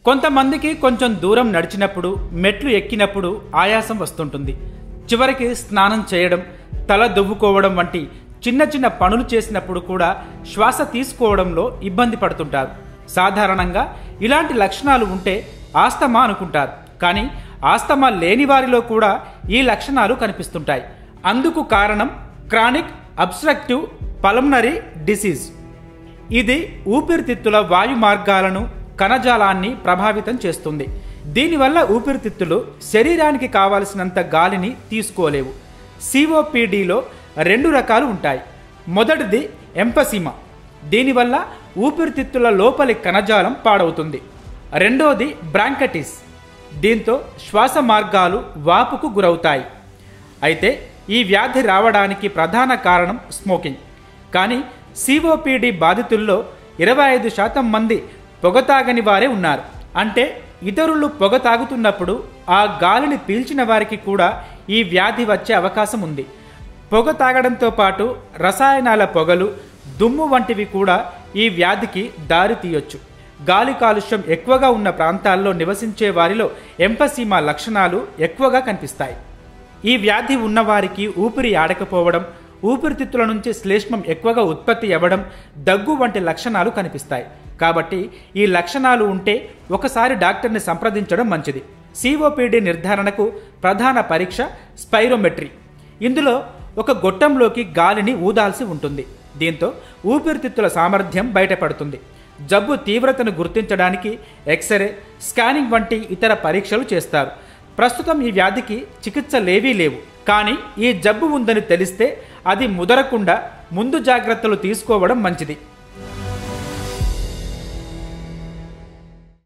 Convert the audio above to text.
కొంతమందికి కొంచెం దూరం నడిచినప్పుడు, మెట్లు ఎక్కినప్పుడు ఆయాసం వస్తుంటుంది. చివరికి స్నానం చేయడం, తల దువ్వుకోవడం వంటి చిన్న చిన్న పనులు చేసినప్పుడు కూడా శ్వాస తీసుకోవడంలో ఇబ్బంది పడుతుంటారు. సాధారణంగా ఇలాంటి లక్షణాలు ఉంటే ఆస్తమా అనుకుంటారు. కానీ ఆస్తమా లేని వారిలో కూడా ఈ లక్షణాలు కనిపిస్తుంటాయి. అందుకు కారణం క్రానిక్ అబ్స్ట్రక్టివ్ పల్మనరీ డిసీజ్. ఇది ఊపిరితిత్తుల వాయు మార్గాలను, కణజాలాన్ని ప్రభావితం చేస్తుంది. దీనివల్ల ఊపిరితిత్తులు శరీరానికి కావలసినంత గాలిని తీసుకోలేవు. సిఓపిడిలో 2 రకాలు ఉంటాయి. మొదటిది ఎంఫసిమా. దీనివల్ల ఊపిరితిత్తుల లోపలి కణజాలం పాడవుతుంది. రెండోది బ్రాంకటిస్. దీంతో శ్వాస మార్గాలు వాపుకు గురవుతాయి. అయితే ఈ వ్యాధి రావడానికి ప్రధాన కారణం స్మోకింగ్. కానీ సిఓపిడి బాధితుల్లో 25% మంది పొగ తాగని వారే ఉన్నారు. అంటే ఇతరులు పొగ తాగుతున్నప్పుడు ఆ గాలిని పీల్చిన వారికి కూడా ఈ వ్యాధి వచ్చే అవకాశం ఉంది. పొగ తాగడంతో పాటు రసాయనాల పొగలు, దుమ్ము వంటివి కూడా ఈ వ్యాధికి దారి తీయొచ్చు. గాలి కాలుష్యం ఎక్కువగా ఉన్న ప్రాంతాల్లో నివసించే వారిలో ఎంఫసిమా లక్షణాలు ఎక్కువగా కనిపిస్తాయి. ఈ వ్యాధి ఉన్నవారికి ఊపిరి ఆడకపోవడం, ఊపిరితిత్తుల నుంచి శ్లేష్మం ఎక్కువగా ఉత్పత్తి అవ్వడం, దగ్గు వంటి లక్షణాలు కనిపిస్తాయి. కాబట్టి ఈ లక్షణాలు ఉంటే ఒకసారి డాక్టర్ని సంప్రదించడం మంచిది. సిఓపిడి నిర్ధారణకు ప్రధాన పరీక్ష స్పైరోమెట్రీ. ఇందులో ఒక గొట్టంలోకి గాలిని ఊదాల్సి ఉంటుంది. దీంతో ఊపిరితిత్తుల సామర్థ్యం బయటపడుతుంది. జబ్బు తీవ్రతను గుర్తించడానికి ఎక్స్రే, స్కానింగ్ వంటి ఇతర పరీక్షలు చేస్తారు. ప్రస్తుతం ఈ వ్యాధికి చికిత్సలేవీ లేవు. కానీ ఈ జబ్బు ఉందని తెలిస్తే అది ముదరకుండా ముందు జాగ్రత్తలు తీసుకోవడం మంచిది.